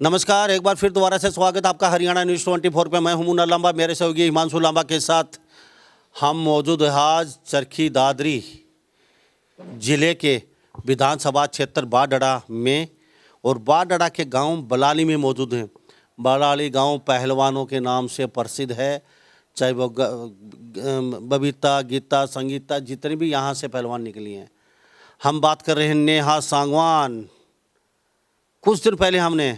नमस्कार, एक बार फिर दोबारा से स्वागत आपका हरियाणा न्यूज़ 24 पे। मैं हूं मुन्ना लांबा, मेरे सहयोगी हिमांशु लांबा के साथ हम मौजूद हैं आज चरखी दादरी जिले के विधानसभा क्षेत्र बाडड़ा में और बाडड़ा के गांव बलाली में मौजूद हैं। बलाली गांव पहलवानों के नाम से प्रसिद्ध है, चाहे वो बबीता, गीता, संगीता, जितने भी यहाँ से पहलवान निकली हैं। हम बात कर रहे हैं नेहा सांगवान। कुछ दिन पहले हमने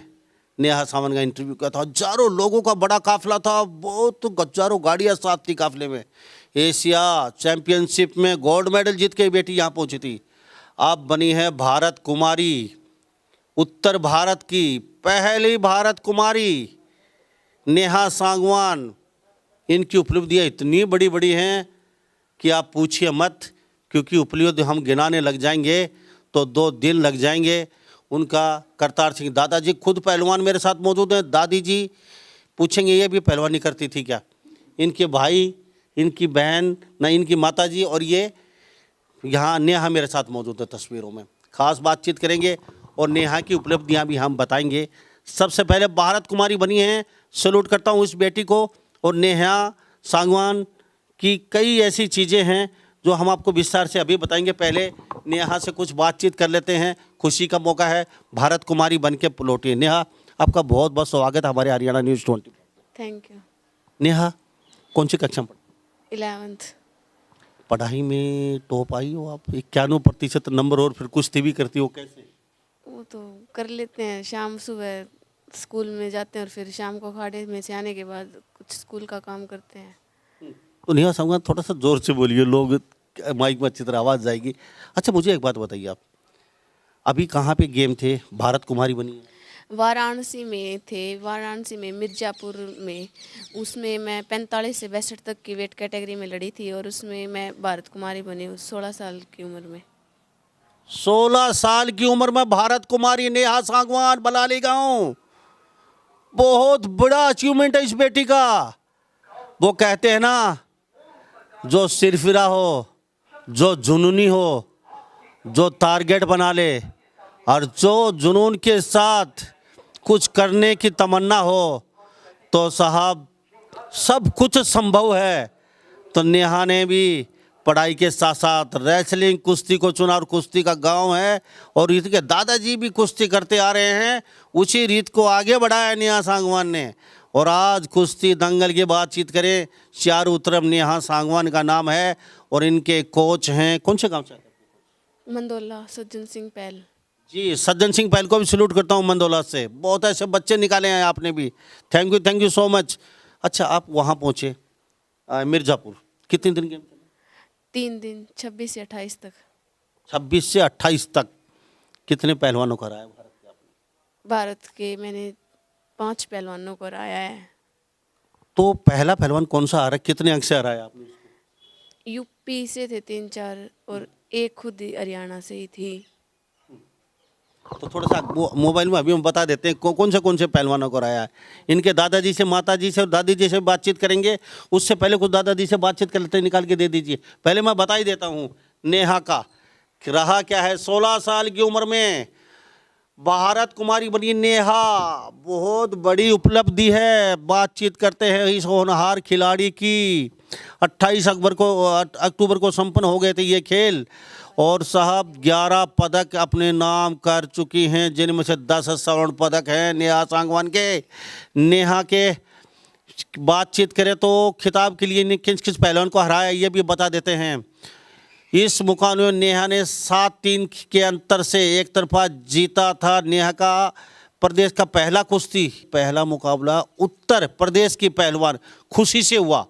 नेहा सांगवान का इंटरव्यू किया था। हजारों लोगों का बड़ा काफिला था, बहुत हजारों गाड़ियाँ साथ थी काफिले में। एशिया चैंपियनशिप में गोल्ड मेडल जीत के बेटी यहाँ पहुँची थी। अब बनी है भारत कुमारी, उत्तर भारत की पहली भारत कुमारी नेहा सांगवान। इनकी उपलब्धियाँ इतनी बड़ी बड़ी हैं कि आप पूछिए मत, क्योंकि उपलब्धि हम गिनाने लग जाएंगे तो 2 दिन लग जाएंगे। उनका करतार सिंह दादाजी खुद पहलवान मेरे साथ मौजूद हैं। दादी जी पूछेंगे ये भी पहलवानी करती थी क्या? इनके भाई, इनकी बहन, न इनकी माताजी और ये यहाँ नेहा मेरे साथ मौजूद है तस्वीरों में। खास बातचीत करेंगे और नेहा की उपलब्धियाँ भी हम बताएंगे। सबसे पहले भारत कुमारी बनी हैं, सैल्यूट करता हूँ इस बेटी को। और नेहा सांगवान की कई ऐसी चीज़ें हैं जो हम आपको विस्तार से अभी बताएंगे। पहले नेहा से कुछ बातचीत कर लेते हैं, खुशी का मौका है, भारत कुमारी बन के लौटी। नेहा, आपका बहुत बहुत स्वागत है हमारे Haryana news 20। Thank you. Neha, कौन सी कक्षा में पढ़ी? 11th। पढ़ाई में टॉप आई हो आप? 91% नंबर, और फिर कुश्ती भी करती हो, कैसे? वो तो कर लेते हैं, शाम सुबह स्कूल में जाते हैं और फिर शाम को अखाड़े में से आने के बाद कुछ स्कूल का काम करते हैं। तो नेहा सांगवान थोड़ा सा जोर से बोलिए, लोग माइक में अच्छी तरह आवाज़ जाएगी। अच्छा, मुझे एक बात बताइए, आप अभी कहाँ पे गेम थे, भारत कुमारी बनी है? वाराणसी में थे, वाराणसी में मिर्ज़ापुर में। उसमें मैं 45 से 62 तक की वेट कैटेगरी में लड़ी थी और उसमें मैं भारत कुमारी बनी 16 साल की उम्र में। 16 साल की उम्र में भारत कुमारी नेहा सांगवान, बलाली गांव। बहुत बड़ा अचीवमेंट है इस बेटी का। वो कहते हैं ना, जो सिरफिरा हो, जो जुनूनी हो, जो टारगेट बना ले और जो जुनून के साथ कुछ करने की तमन्ना हो, तो साहब सब कुछ संभव है। तो नेहा ने भी पढ़ाई के साथ साथ रेसलिंग, कुश्ती को चुना और कुश्ती का गांव है और इसके दादाजी भी कुश्ती करते आ रहे हैं। उसी रीत को आगे बढ़ाया नेहा सांगवान ने। और आज कुश्ती दंगल की बातचीत करें, चारों तरफ नेहा सांगवान का नाम है और इनके कोच हैं, कौन से गांव से? मंदोला, सज्जन सिंह पहल। जी, सज्जन सिंह पहल को भी सैल्यूट करता हूँ मंदोला से। बहुत ऐसे बच्चे निकाले हैं आपने भी, थैंक यू सो मच। अच्छा, आप वहाँ पहुँचे मिर्ज़ापुर, कितने दिन गेम? 3 दिन, 26 से 28 तक। 26 से 28 तक कितने पहलवानों को हराया भारत के आपने? भारत के मैंने 5 पहलवानों को हराया है। तो पहला पहलवान कौन सा हरा, कितने अंक से हराया आपने उसको? यूपी से थे 3-4 और एक खुद ही हरियाणा से ही थी। तो थोड़ा सा मोबाइल में अभी हम बता देते हैं कौन से पहलवानों को हराया है। इनके दादाजी से, माताजी से और दादी जी से बातचीत करेंगे। उससे पहले कुछ दादाजी से बातचीत कर लेते हैं, निकाल के दे दीजिए। पहले मैं बता ही देता हूँ नेहा का रहा क्या है। 16 साल की उम्र में भारत कुमारी बनी नेहा, बहुत बड़ी उपलब्धि है। बातचीत करते हैं इस होनहार खिलाड़ी की। 28 अक्टूबर को संपन्न हो गए थे ये खेल और साहब 11 पदक अपने नाम कर चुकी हैं, जिनमें से 10 स्वर्ण पदक हैं नेहा सांगवान के। नेहा के बातचीत करें तो खिताब के लिए किस किस पहलवान को हराया ये भी बता देते हैं। इस मुकाबले में नेहा ने 7-3 के अंतर से एक तरफा जीता था। नेहा का प्रदेश का पहला मुकाबला उत्तर प्रदेश की पहलवान खुशी से हुआ।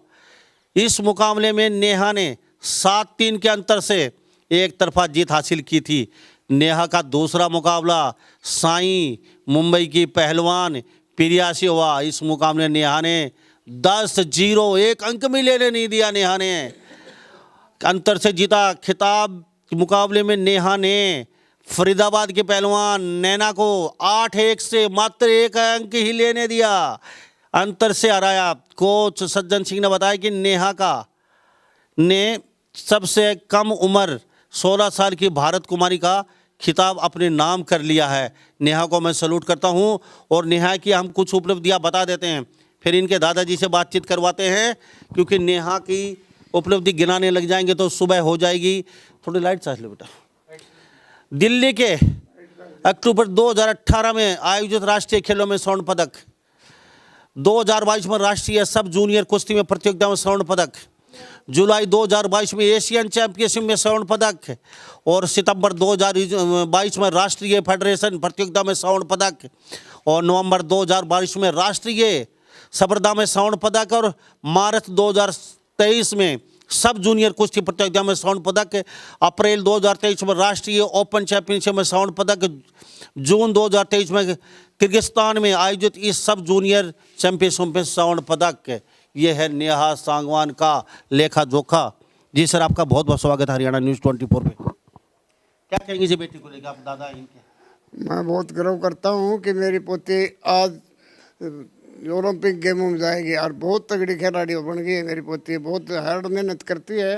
इस मुकाबले में नेहा ने 7-3 के अंतर से एक तरफा जीत हासिल की थी। नेहा का दूसरा मुकाबला साई मुंबई की पहलवान प्रिया से हुआ। इस मुकाबले में नेहा ने 10-0, एक अंक भी लेने नहीं दिया नेहा ने, अंतर से जीता। खिताब मुकाबले में नेहा ने फरीदाबाद के पहलवान नैना को 8-1 से मात्र एक अंक ही लेने दिया, अंतर से हराया। कोच सज्जन सिंह ने बताया कि नेहा का ने सबसे कम उम्र 16 साल की भारत कुमारी का खिताब अपने नाम कर लिया है। नेहा को मैं सैल्यूट करता हूं और नेहा की हम कुछ उपलब्धियां बता देते हैं, फिर इनके दादाजी से बातचीत करवाते हैं, क्योंकि नेहा की उपलब्धि गिनाने लग जाएंगे तो सुबह हो जाएगी। थोड़ी लाइट चार्ज लो बेटा। दिल्ली के अक्टूबर 2018 में आयोजित राष्ट्रीय खेलों में स्वर्ण पदक, 2022 में राष्ट्रीय सब जूनियर कुश्ती में प्रतियोगिता में स्वर्ण पदक, जुलाई 2022 में एशियन चैंपियनशिप में स्वर्ण पदक और सितंबर 2022 में राष्ट्रीय फेडरेशन प्रतियोगिता में स्वर्ण पदक और नवंबर 2022 में राष्ट्रीय स्पर्धा में स्वर्ण पदक और मार्च 2023 में सब जूनियर कुश्ती प्रतियोगिता में स्वर्ण पदक, अप्रैल 2023 में राष्ट्रीय ओपन चैंपियनशिप में स्वर्ण पदक, जून 2023 में किर्गिस्तान में आयोजित इस सब जूनियर चैंपियनशिप में स्वर्ण पदक। ये है नेहा सांगवान का लेखा जोखा। जी सर, आपका बहुत बहुत स्वागत है हरियाणा न्यूज़ 24 पे। क्या कहेंगे जी बेटी को लेकर, आप दादा हैं इनके? मैं बहुत गर्व करता हूँ कि मेरी पोती आज ओलंपिक गेमों में जाएगी और बहुत तगड़ी खिलाड़ी बन गई है। मेरी पोती बहुत हार्ड मेहनत करती है,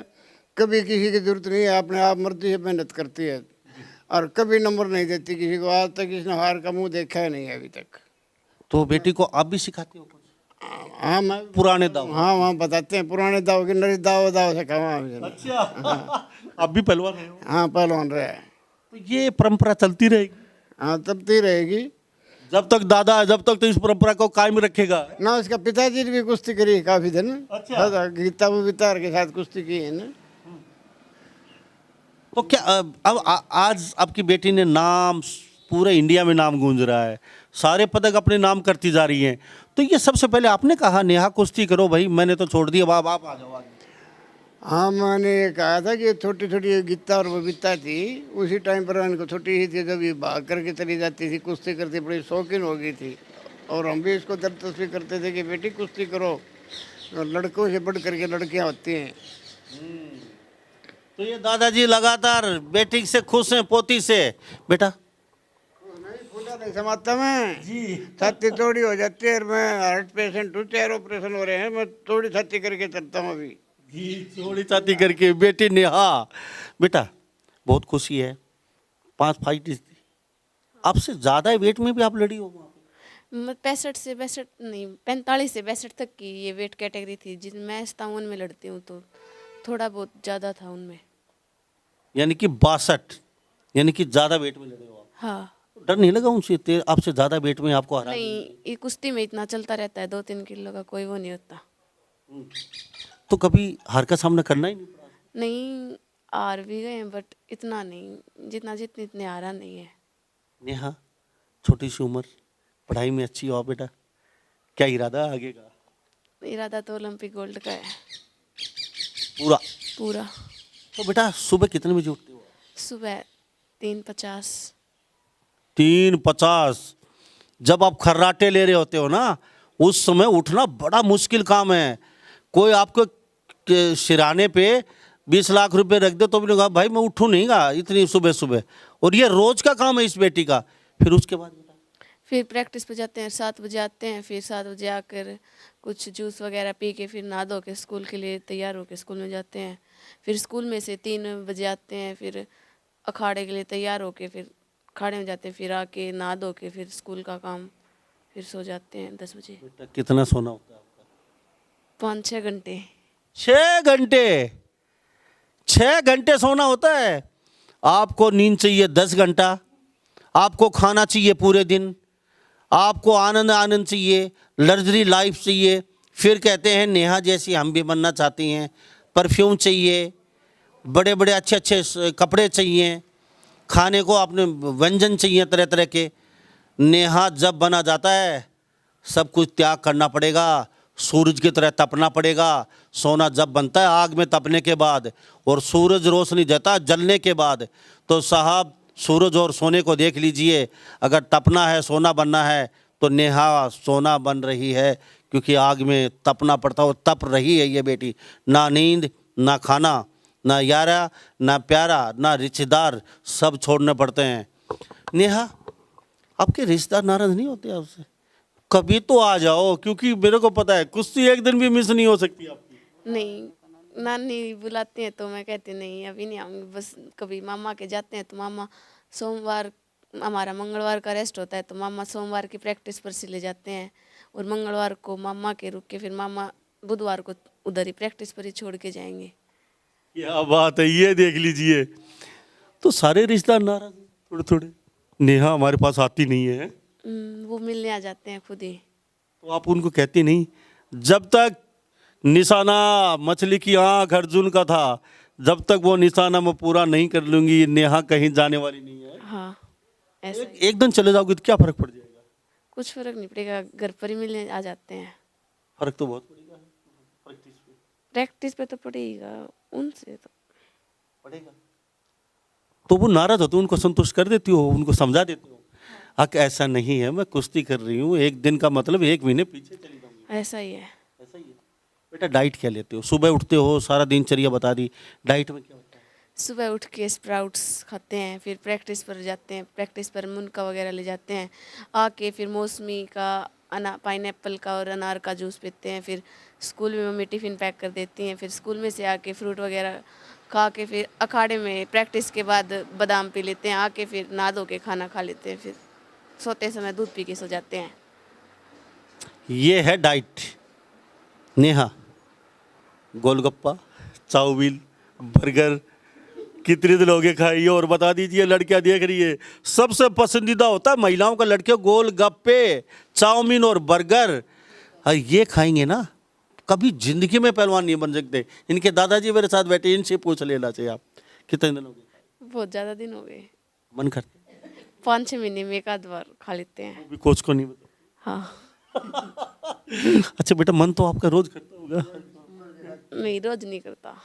कभी किसी की जरूरत नहीं है, अपने आप मर्जी से मेहनत करती है और कभी नंबर नहीं देती किसी को। आज तक इसने हार का मुंह देखा ही नहीं है अभी तक। तो बेटी को आप भी सिखाते हो कुछ? हाँ, मैं पुराने दाव? हाँ, वहाँ बताते हैं पुराने दाव की नरी दाव से खावा। अच्छा, आप भी पहलवान रहे हो? हाँ, पहलवान रहे। तो ये परंपरा चलती रहेगी? हाँ, तबती रहेगी जब तक दादा है, जब तक तो इस परंपरा को कायम रखेगा ना। उसका पिताजी ने भी कुश्ती करी काफी दिन। अच्छा। गीता वितार के साथ कुश्ती की है ना। तो क्या अब आज आपकी बेटी ने नाम पूरे इंडिया में नाम गूंज रहा है, सारे पदक अपने नाम करती जा रही हैं। तो ये सबसे पहले आपने कहा नेहा कुश्ती करो भाई, मैंने तो छोड़ दिया, बाप आप आ जाओ आगे। हाँ, मैंने ये कहा था कि छोटी छोटी गीता और बबीता थी, उसी टाइम पर इनको छोटी ही थी जब ये भाग करके चली जाती थी, कुश्ती करती, बड़ी शौकीन हो गई थी। और हम भी इसको दिलचस्पी करते थे कि बेटी कुश्ती करो, और लड़कों से बढ़ करके लड़कियां होती हैं। तो ये दादाजी लगातार बेटी से खुश हैं, पोती से। बेटा पूजा नहीं समाता मैं जी, छाती थोड़ी हो जाती है। मैं हार्ट पेशेंट हूँ, 4 ऑपरेशन हो रहे हैं, मैं थोड़ी छाती करके चलता हूँ अभी। थोड़ी छाती करके बेटी नेहा। बेटा बहुत खुशी है, 5 फाइट थी, आपसे ज्यादा वेट में भी आप लड़ी हो? 65 से 62 नहीं, 45 से 62 तक की ये वेट कैटेगरी थी, जिसमें मैं 57 में लड़ती हूँ, तो थोड़ा बहुत ज़्यादा था उनमें। यानी कि 62, यानी कि ज्यादा वेट में लड़े हो आप? हाँ। डर नहीं लगा उनसे, आपसे ज्यादा वेट में आपको हरा? नहीं, ये कुश्ती में इतना चलता रहता है, 2-3 किलो का कोई वो नहीं होता। तो कभी हार का सामना करना ही नहीं पड़ा? नहीं, हार भी गए हैं बट इतना नहीं, जितनी इतने हारा नहीं है। नेहा, छोटी सी उम्र, पढ़ाई में अच्छी हो बेटा, क्या इरादा है आगे का? इरादा तो ओलंपिक गोल्ड का है पूरा? पूरा। तो बेटा सुबह कितने बजे उठते हो? सुबह 3:50। 3:50? जब आप खर्राटे ले रहे होते हो ना, उस समय उठना बड़ा मुश्किल काम है। कोई आपको सिराने पे 20 लाख रुपए रख दे तो भी कहा भाई मैं उठूँ नहीं गा इतनी सुबह सुबह, और ये रोज का काम है इस बेटी का। फिर उसके बाद फिर प्रैक्टिस पे जाते हैं, 7 बजे आते हैं, फिर 7 बजे आकर कुछ जूस वगैरह पी के फिर नहा धो के स्कूल के लिए तैयार होकर स्कूल में जाते हैं। फिर स्कूल में से 3 बजे आते हैं, फिर अखाड़े के लिए तैयार होके फिर अखाड़े में जाते हैं, फिर आके नहा धो के फिर स्कूल का काम, फिर सो जाते हैं 10 बजे। बेटा कितना सोना होता है आपका? 5-6 घंटे। 6 घंटे? 6 घंटे सोना होता है? आपको नींद चाहिए 10 घंटा, आपको खाना चाहिए पूरे दिन, आपको आनंद चाहिए, लग्जरी लाइफ चाहिए। फिर कहते हैं नेहा जैसी हम भी बनना चाहती हैं, परफ्यूम चाहिए, बड़े बड़े अच्छे अच्छे कपड़े चाहिए, खाने को अपने व्यंजन चाहिए तरह तरह के। नेहा जब बना जाता है सब कुछ त्याग करना पड़ेगा, सूरज की तरह तपना पड़ेगा। सोना जब बनता है आग में तपने के बाद, और सूरज रोशनी देता है जलने के बाद। तो साहब सूरज और सोने को देख लीजिए, अगर तपना है सोना बनना है तो नेहा सोना बन रही है, क्योंकि आग में तपना पड़ता है, तप रही है ये बेटी। ना नींद, ना खाना, ना यारा, ना प्यारा, ना रिश्तेदार, सब छोड़ने पड़ते हैं। नेहा, आपके रिश्तेदार नाराज नहीं होते आपसे? कभी तो आ जाओ, क्योंकि मेरे को पता है कुश्ती एक दिन भी मिस नहीं हो सकती आपकी। नहीं, नानी बुलाते हैं तो मैं कहती नहीं अभी नहीं आऊँगी, बस कभी मामा के जाते हैं तो मामा सोमवार हमारा मंगलवार का रेस्ट होता है, तो मामा सोमवार की प्रैक्टिस पर से ले जाते हैं और मंगलवार को मामा के रुक के फिर मामा बुधवार को उधर ही प्रैक्टिस पर ही छोड़ के जाएंगे। क्या बात है, ये देख लीजिए। तो सारे रिश्तेदार नाराज हैं थोड़े थोड़े, नेहा हमारे पास आती नहीं है, वो मिलने आ जाते हैं खुद ही। तो आप उनको कहती नहीं? जब तक निशाना मछली की आंख अर्जुन का था, जब तक वो निशाना मैं पूरा नहीं कर लूंगी, नेहा कहीं जाने वाली नहीं है। हाँ, ऐसा ही। एक दिन चले जाओगे तो क्या फर्क पड़ जाएगा? कुछ फर्क नहीं पड़ेगा, घर पर ही मिलने आ जाते हैं। फर्क तो बहुत पड़ेगा प्रैक्टिस पे। प्रैक्टिस पे तो पड़ेगा, उनसे तो पड़ेगा। तो वो नाराज होते, उनको संतुष्ट कर देती हो, उनको समझा देती हो, हक ऐसा नहीं है, मैं कुश्ती कर रही हूँ, एक दिन का मतलब 1 महीने पीछे चली जाऊंगी। ऐसा ही है। ऐसा ही है। बेटा डाइट क्या लेते हो? सुबह उठते हो, सारा दिनचर्या बता दी, डाइट में क्या होता है? सुबह उठ के स्प्राउट्स खाते हैं, फिर प्रैक्टिस पर जाते हैं, प्रैक्टिस पर मुनका वगैरह ले जाते हैं, आके फिर मौसमी का पाइनएप्पल का और अनार का जूस पीते हैं, फिर स्कूल में मम्मी टिफ़िन पैक कर देती हैं, फिर स्कूल में से आके फ्रूट वगैरह खा के फिर अखाड़े में प्रैक्टिस के बाद बादाम पी लेते हैं, आके फिर नहा धो के खाना खा लेते हैं, फिर सोते समय दूध पी के सो जाते हैं। ये है diet. Neha, golgappa, chowmein, burger कितने दिन हो गए खाई? और बता दीजिए, लड़कियां देख रही है, सबसे पसंदीदा होता है महिलाओं का, लड़कियों गोलगप्पे, चाउमीन और बर्गर। ये खाएंगे ना, कभी जिंदगी में पहलवान नहीं बन सकते। इनके दादाजी मेरे साथ बैठे, इनसे पूछ लेना चाहिए आप, कितने दिन हो गए? बहुत ज़्यादा दिन हो गए, मन करते? 5-6 महीने में एक आध बार खा लेते हैं। भी कोच को नहीं बता। हाँ। अच्छा बेटा, मन तो आपका रोज करता होगा? नहीं, रोज नहीं करता।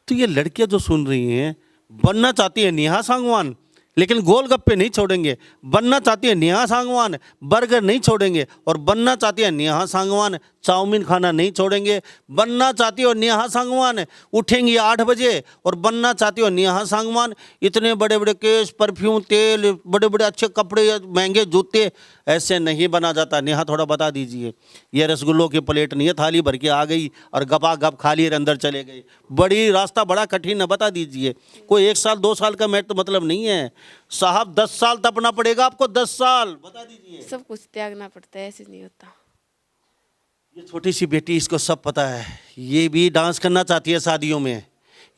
तो ये लड़कियां जो सुन रही हैं, बनना चाहती है नेहा सांगवान, लेकिन गोलगप्पे नहीं छोड़ेंगे। बनना चाहती है नेहा सांगवान, बर्गर नहीं छोड़ेंगे। और बनना चाहती है नेहा सांगवान, चाउमीन खाना नहीं छोड़ेंगे। बनना चाहती हो नेहा सांगवान, उठेंगी 8 बजे। और बनना चाहती हो नेहा सांगवान, इतने बड़े बड़े केस, परफ्यूम, तेल, बड़े बड़े अच्छे कपड़े, महंगे जूते, ऐसे नहीं बना जाता। नेहा थोड़ा बता दीजिए। ये रसगुल्लों की प्लेट नहीं है, थाली भर के आ गई और गपा गप खा लिए अंदर चले गए। बड़ी रास्ता बड़ा कठिन है, बता दीजिए। कोई 1 साल 2 साल का मैच तो मतलब नहीं है साहब, 10 साल तपना पड़ेगा आपको, 10 साल। बता दीजिए। सब कुछ त्यागना पड़ता है, ऐसे नहीं होता। ये छोटी सी बेटी, इसको सब पता है। ये भी डांस करना चाहती है शादियों में,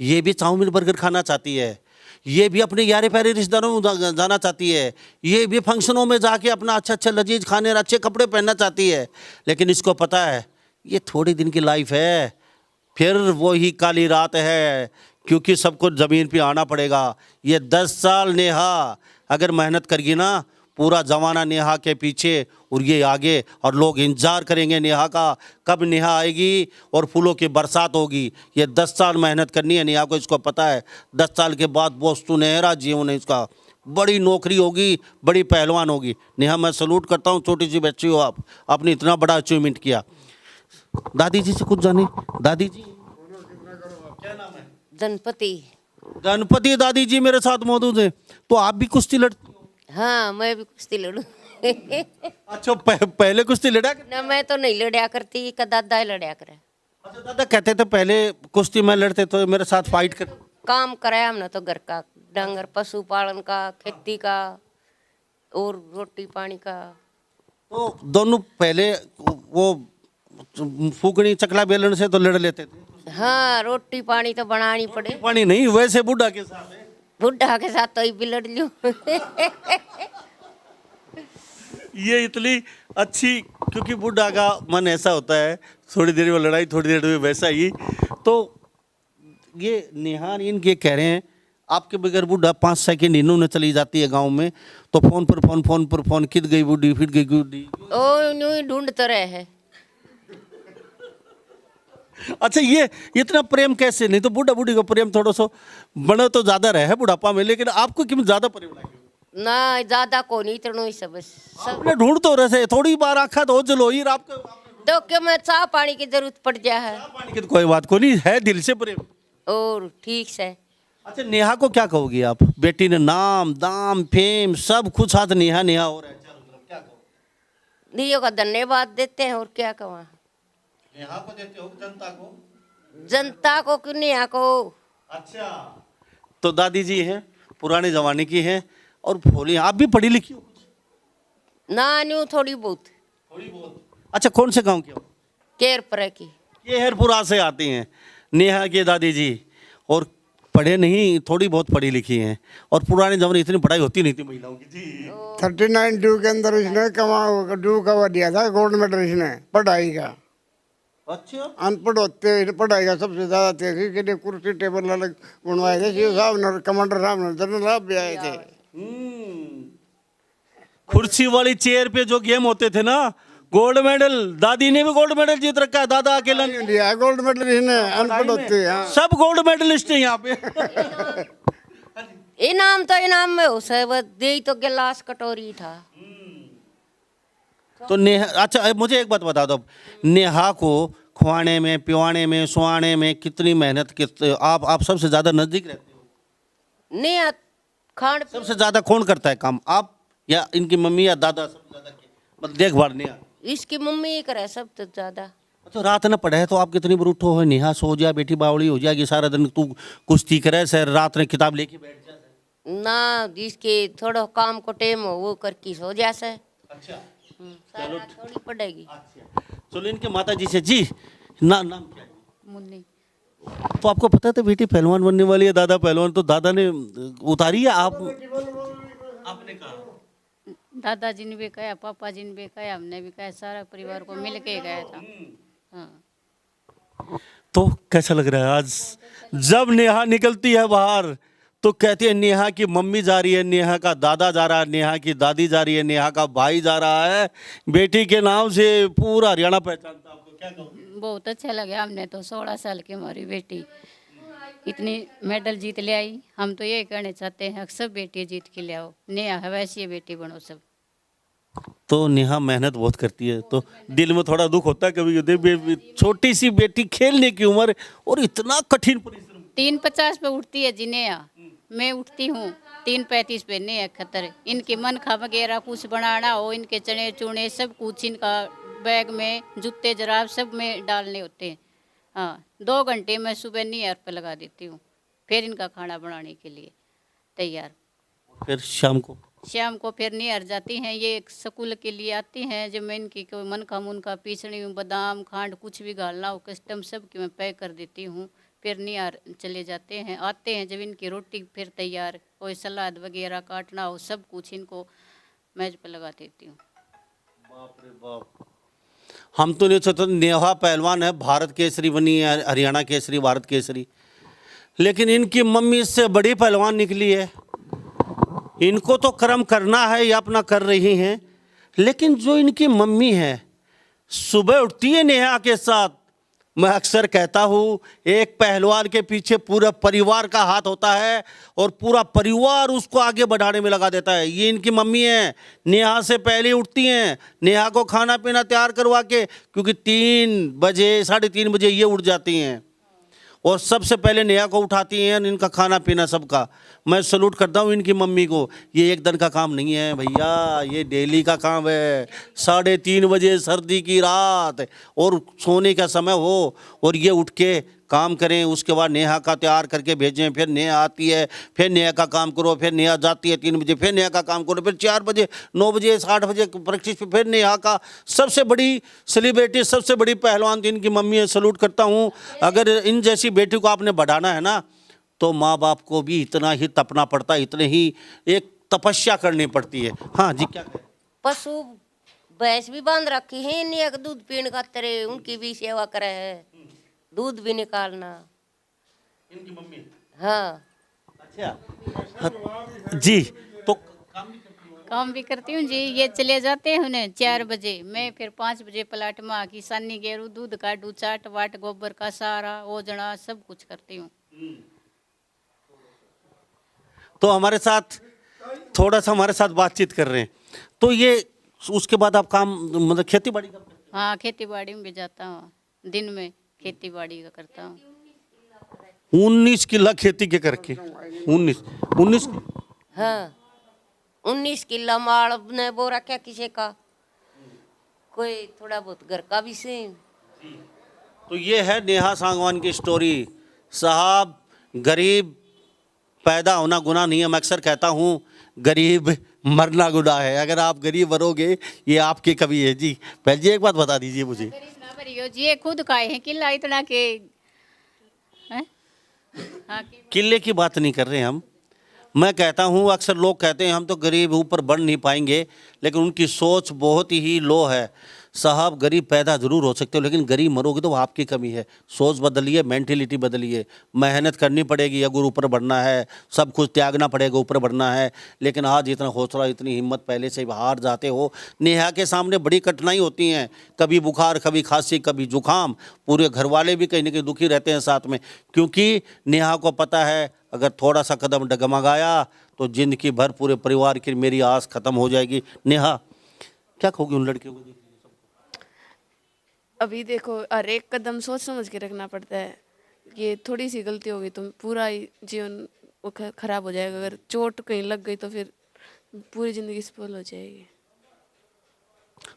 ये भी चाउमीन बर्गर खाना चाहती है, ये भी अपने यारे प्यारे रिश्तेदारों में जाना चाहती है, ये भी फंक्शनों में जाके अपना अच्छा अच्छा लजीज खाने और अच्छे कपड़े पहनना चाहती है। लेकिन इसको पता है ये थोड़ी दिन की लाइफ है, फिर वो ही काली रात है, क्योंकि सबको ज़मीन पे आना पड़ेगा। ये 10 साल नेहा अगर मेहनत करेगी ना, पूरा ज़माना नेहा के पीछे और ये आगे, और लोग इंतजार करेंगे नेहा का, कब नेहा आएगी और फूलों की बरसात होगी। ये 10 साल मेहनत करनी है नेहा को, इसको पता है। 10 साल के बाद वो सुनहरा जीवन है इसका, बड़ी नौकरी होगी, बड़ी पहलवान होगी। नेहा, मैं सलूट करता हूँ, छोटी सी बच्ची हो आप, आपने इतना बड़ा अचीवमेंट किया। दादी जी से कुछ जाने। दादी जी, क्या नाम है? गणपति। गणपति दादी जी मेरे साथ मौजूद हैं। तो आप भी कुश्ती लड़ती हो? हाँ, मैं भी कुश्ती लड़ू। अच्छा, पहले कुश्ती लड़ा? ना, मैं तो नहीं लड़या करती, का दादा ही लड़या करे। अच्छा, दादा कहते थे पहले कुश्ती में लड़ते तो मेरे साथ फाइट कर। काम कराया हमने तो घर का, डंगर पशुपालन का, खेती का और रोटी पानी का। तो दोनों पहले वो फूकनी चकला बेलन से तो लड़ लेते थे? हाँ, रोटी पानी तो बनानी पड़े। पानी नहीं, वैसे बुढ़ा के साथ है। बुढ़ा के साथ तो ही भी लड़ लूं। ये इतनी अच्छी, क्योंकि बुढ़ा का मन ऐसा होता है, थोड़ी देर में लड़ाई, थोड़ी देर में वैसा ही। तो ये नेहा इनके कह रहे हैं, आपके बगैर बुढ़ा 5 सेकंड इन्होंने चली जाती है गांव में, तो फोन पर फोन कित गई बुढ़ी, फिर गई बुढ़ी। ओ, यूं ही ढूंढते रहे है। अच्छा, ये इतना प्रेम कैसे? नहीं तो बूढ़ा बूढ़ी का प्रेम थोड़ा सा बड़ा तो ज्यादा रहे बुढ़ापा में, लेकिन आपको क्यों ज्यादा प्रेम लगे? ना, ज्यादा को नहीं, इतना ही सब सब। आपने ढूंढ तो रहे, थोड़ी बार आखा तो जलो ही आपको। तो क्यों मैं चाह पानी की जरूरत पड़ जा है। पानी की तो कोई बात को नहीं है, दिल से प्रेम। और ठीक से। अच्छा, नेहा को क्या कहोगी आप? बेटी ने नाम दाम फेम सब कुछ हाथ नेहा नेहा हो रहा है चारों तरफ, क्या कहो? दियो का धन्यवाद देते हैं, और क्या कहूँ। नेहा को देते हो, जनता को? जनता को क्यों, नेहा को। अच्छा, तो दादी जी हैं, पुराने ज़माने की हैं और भोली। आप भी पढ़ी लिखी हो? ना न्यू थोड़ी बहुत अच्छा, कौन से गांव के हो? केर पर की ये हेरपुरा से आती हैं नेहा के दादी जी, और पढ़े नहीं, थोड़ी बहुत पढ़ी लिखी हैं। और पुराने ज़माने इतनी पढ़ाई होती नहीं थी महिलाओं की जी। 39 ड्यू के अंदर इसने ड्यू कवर दिया था, गोल्ड मेडल इसने पढ़ाई का। अच्छा, अनपढ़ होते पढ़ाई का सबसे ज्यादा थे के लिए कुर्सी टेबल अलग बनवाए थे। सीओ साहब ने, कमांडर साहब ने, जनरल साहब भी आए थे। कुर्सी वाली चेयर पे जो गेम होते थे ना, गोल्ड मेडल, दादी ने भी गोल्ड मेडल जीत रखा है, दादा अकेला नहीं। लिया गोल्ड मेडल इसने, अनपढ़ होते। हाँ, सब गोल्ड मेडलिस्ट हैं यहाँ पे। इनाम तो इनाम में हो सब दे तो गिलास कटोरी था। तो नेहा, अच्छा अब मुझे एक बात बता दो, नेहा को खुआने में, पिवाने में, सुआने में कितनी मेहनत, आप सबसे ज्यादा नजदीक रहते हो? नहीं खान सबसे ज्यादा कौन करता है काम, आप या इनकी मम्मी या दादा? सबसे ज्यादा मतलब देखभाल नेहा। इसकी मम्मी ही करे सब तो ज्यादा। तो रात न पढ़े तो आप कितनी बार उठो है, नेहा सो जा बेटी, बावड़ी हो जाएगी, सारा दिन तू कुश्ती करे सर, रात में किताब लेके बैठ जा। ना जिसके थोड़ा काम को टेम हो वो करके सो जासे। अच्छा, चलो थोड़ी पड़ेगी। चलो इनके माता जी से जी, नाम क्या है? मुन्नी। तो आपको पता था बेटी पहलवान बनने वाली है, दादा पहलवान, तो दादा ने उतारी है, आपने कहा? दादाजी ने भी कहा, पापा जी ने भी कहा, हमने भी कहा, सारा परिवार को मिल के गया था। हाँ। तो कैसा लग रहा है आज जब नेहा निकलती है बाहर, तो कहती है नेहा की मम्मी जा रही है, नेहा का दादा जा रहा है, नेहा की दादी जा रही है, नेहा का भाई जा रहा है, बेटी के नाम से पूरा हरियाणा पहचानता है। आपको क्या कहूँ? बहुत अच्छा लगा। हमने तो 16 साल की हमारी बेटी इतनी मेडल जीत ले आई। हम तो ये कहना चाहते हैं सब बेटी जीत के ले आओ, नेहा है वैसी बेटी बनो सब। तो नेहा मेहनत बहुत करती है, तो दिल में थोड़ा दुख होता है कभी, छोटी सी बेटी, खेलने की उम्र और इतना कठिन परिश्रम। 3:50 पे उठती है जी नेहा, मैं उठती हूँ 3:35 पे। नेहा खतर इनके मन खा वगैरह कुछ बनाना हो, इनके चने चूने सब कुछ इनका बैग में, जूते जराब सब में डालने होते हैं। हाँ, 2 घंटे मैं सुबह नेहा पे लगा देती हूँ, फिर इनका खाना बनाने के लिए तैयार। फिर शाम को फिर नियर जाती हैं, ये स्कूल के लिए आती हैं। जब मैं इनकी कोई मन का मुनका पीसनी हूँ, बादाम खांड कुछ भी डालना हो कस्टम सब की मैं पैक कर देती हूँ। फिर नियर चले जाते हैं, आते हैं जब इनकी रोटी फिर तैयार, कोई सलाद वगैरह काटना हो सब कुछ इनको मेज पर लगा देती हूँ। बाप रे बाप, हम तो नहीं सोचते। नेहा पहलवान है, भारत केसरी बनी है, हरियाणा केसरी, भारत केसरी, लेकिन इनकी मम्मी इससे बड़ी पहलवान निकली है। इनको तो कर्म करना है, ये अपना कर रही हैं, लेकिन जो इनकी मम्मी है सुबह उठती है नेहा के साथ। मैं अक्सर कहता हूँ एक पहलवान के पीछे पूरा परिवार का हाथ होता है और पूरा परिवार उसको आगे बढ़ाने में लगा देता है। ये इनकी मम्मी है, नेहा से पहले उठती हैं, नेहा को खाना पीना तैयार करवा के, क्योंकि 3 बजे 3:30 बजे ये उठ जाती हैं और सबसे पहले नेहा को उठाती हैं, इनका खाना पीना सबका। मैं सलूट करता हूँ इनकी मम्मी को। ये एक दिन का काम नहीं है भैया, ये डेली का काम है। 3:30 बजे सर्दी की रात और सोने का समय हो और ये उठ के काम करें, उसके बाद नेहा का तैयार करके भेजें, फिर नेहा आती है, फिर नेहा का काम करो, फिर नेहा जाती है 3 बजे, फिर नेहा का काम करो, फिर 4 बजे, 9 बजे, 8 बजे प्रैक्टिस पे, फिर नेहा का। सबसे बड़ी सेलिब्रिटी, सबसे बड़ी पहलवान इनकी मम्मी है। सलूट करता हूँ। अगर इन जैसी बेटी को आपने बढ़ाना है ना, तो माँ बाप को भी इतना ही तपना पड़ता है, इतने ही एक तपस्या करनी पड़ती है। हाँ जी, क्या कहें? पशु भैंस भी बांध रखी है, इन्हीं का दूध पीने का तरह उनकी भी सेवा करे है, दूध भी निकालना इनकी मम्मी। हाँ। अच्छा जी, तो काम भी करती हूँ जी। ये चले जाते हैं उन्हें 4 बजे, मैं फिर 5 बजे प्लाट में आकी सानी गेरू, दूध काटू, चाट वाट, गोबर का सारा ओजना सब कुछ करती हूँ। तो हमारे साथ थोड़ा सा हमारे साथ बातचीत कर रहे हैं। तो ये उसके बाद आप काम मतलब खेती बाड़ी का? हाँ, खेती बाड़ी में भी जाता हूँ, दिन में खेती बाड़ी का करता हूँ। 19 किला खेती के करके 19 हाँ, 19 किला माल ने वो रखा किसी का, कोई थोड़ा बहुत घर का भी से। तो ये है नेहा सांगवान की स्टोरी। साहब गरीब पैदा होना गुनाह नहीं है। मैं अक्सर कहता हूँ गरीब मरना गुनाह है। अगर आप गरीब मरोगे ये आपकी कमी है। जी पहले जी एक बात बता दीजिए मुझे। गरीब ना भरियो जी, ये खुद खाए हैं किला इतना के हैं? हाँ किले की बात नहीं कर रहे हम। मैं कहता हूँ अक्सर लोग कहते हैं हम तो गरीब ऊपर बढ़ नहीं पाएंगे, लेकिन उनकी सोच बहुत ही लो है। साहब गरीब पैदा ज़रूर हो सकते हो, लेकिन गरीब मरोगे तो वो आपकी कमी है। सोच बदलिए, मेंटेलिटी बदलिए, मेहनत करनी पड़ेगी अगर ऊपर बढ़ना है, सब कुछ त्यागना पड़ेगा ऊपर बढ़ना है। लेकिन आज इतना हौसला, इतनी हिम्मत, पहले से हार जाते हो। नेहा के सामने बड़ी कठिनाई होती हैं, कभी बुखार, कभी खांसी, कभी जुकाम। पूरे घर वाले भी कहीं ना कहीं दुखी रहते हैं साथ में, क्योंकि नेहा को पता है अगर थोड़ा सा कदम डगमगाया तो जिंदगी भर पूरे परिवार की मेरी आस खत्म हो जाएगी। नेहा क्या कहोगी उन लड़कियों को? अभी देखो हर एक कदम सोच समझ के रखना पड़ता है। ये थोड़ी सी गलती होगी तो पूरा ही जीवन वो खराब हो जाएगा। अगर चोट कहीं लग गई तो फिर पूरी ज़िंदगी स्पॉइल हो जाएगी।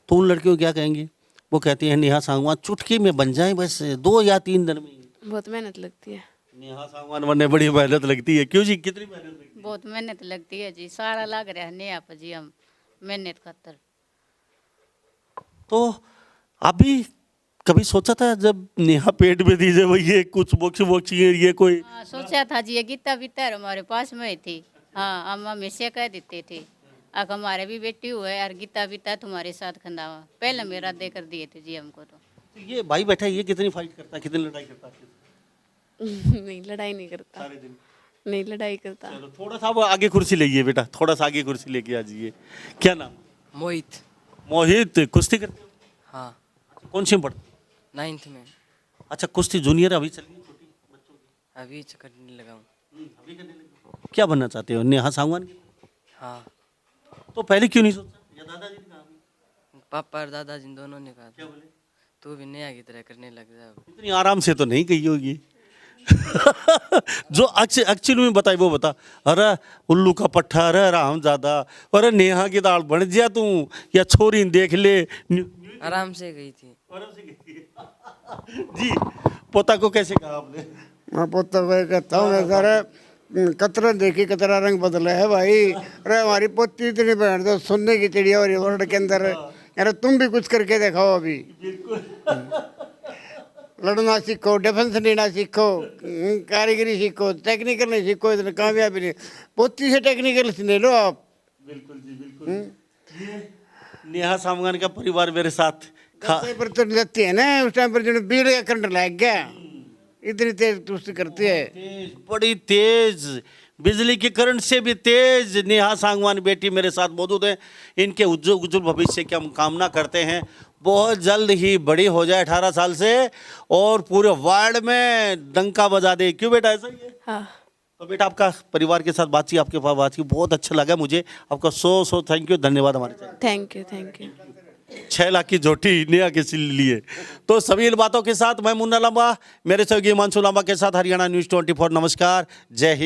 तो उन लड़कियों को क्या कहेंगे? वो कहती हैं नेहा सांगवान चुटकी में बन जाए बस 2 या 3 दिन में। बहुत मेहनत लगती है। नेहा सांगवान बनने बड़ी मेहनत लगती है। क्यों जी, कितनी मेहनत लगती है? बहुत मेहनत लगती है जी, सारा लग रहा है नहीं आप जी हम मेहनत खातर। तो अभी कभी सोचा था जब नेहा पेट में थी, जब ये कुछ मोक्ष ये कोई हाँ सोचा था जी, ये गीता बीता हमारे पास में ही थी। हाँ हम हमेशा कह देते थे अब हमारे भी बेटी हुआ है और गीता बीता तुम्हारे साथ खंदावा, पहले मेरा दे कर दिए थे जी हमको। तो ये भाई बैठा है, ये कितनी फाइट करता है, कितनी लड़ाई करता है? नहीं लड़ाई नहीं करता। सारे दिन। नहीं लड़ाई करता। चलो थोड़ा सा आप आगे कुर्सी लेइए बेटा, थोड़ा सा आगे कुर्सी लेके आ जाइए। क्या नाम? मोहित। मोहित। कुश्ती करते हो? हाँ कौन सी में पढ़ते? 9th में। अच्छा कुश्ती जूनियर अभी चल रही है छोटी बच्चों की? अभी करने लगा हूँ। अभी करने लगे। क्या बनना चाहते हो? नेहा सांगवान की? हाँ तो पहले क्यों नहीं सोचा? या दादाजी ने कहा? पापा और दादाजी दोनों ने कहा क्या था बोले? तू भी नया की तरह करने लग जा। इतनी आराम से तो नहीं कही होगी। जो एक्चुअली में बताई वो बता। अरे उल्लू का पट्ठा, अरे राम ज्यादा, अरे नेहा की दाल बन जा तू, या छोरी देख ले। आराम से गई थी। जी पोता को कैसे कहा आपने? मैं पोता भाई कहता हूँ मैं सर कतरा देखी कतरा रंग बदला है भाई। अरे हमारी पोती इतनी बहन तो सुनने की चिड़िया हो रही है वर्ल्ड के अंदर। अरे तुम भी कुछ करके दिखाओ अभी। लड़ना सीखो, डिफेंस लेना सीखो, कारीगरी सीखो, टेक्निकल नहीं सीखो, इतने कामयाबी नहीं। पोती से टेक्निकल ले लो आप। बिल्कुल जी बिल्कुल। नेहा सांगवान का परिवार मेरे साथ पर तो लेती है ना उस टाइम पर जो बिजली का करंट लग गया, इतनी तेज कुश्ती करती है। तेज, बड़ी तेज, बिजली के करंट से भी तेज नेहा सांगवान बेटी मेरे साथ मौजूद हैं। इनके उज्जवल भविष्य की हम कामना करते हैं, बहुत जल्द ही बड़ी हो जाए 18 साल से और पूरे वार्ड में डंका बजा दे। क्यों बेटा, ऐसा ही है? हाँ। तो बेटा आपका परिवार के साथ बातचीत, आपके पास बातचीत बहुत अच्छा लगा मुझे। आपका सो थैंक यू, धन्यवाद हमारे साथ। Thank you. 6 लाख की झोटी नेहा के लिए। तो सभी इन बातों के साथ मैं मुन्ना लांबा, मेरे सहयोगी हिमांशु लांबा के साथ हरियाणा न्यूज़ 24। नमस्कार, जय हिंद।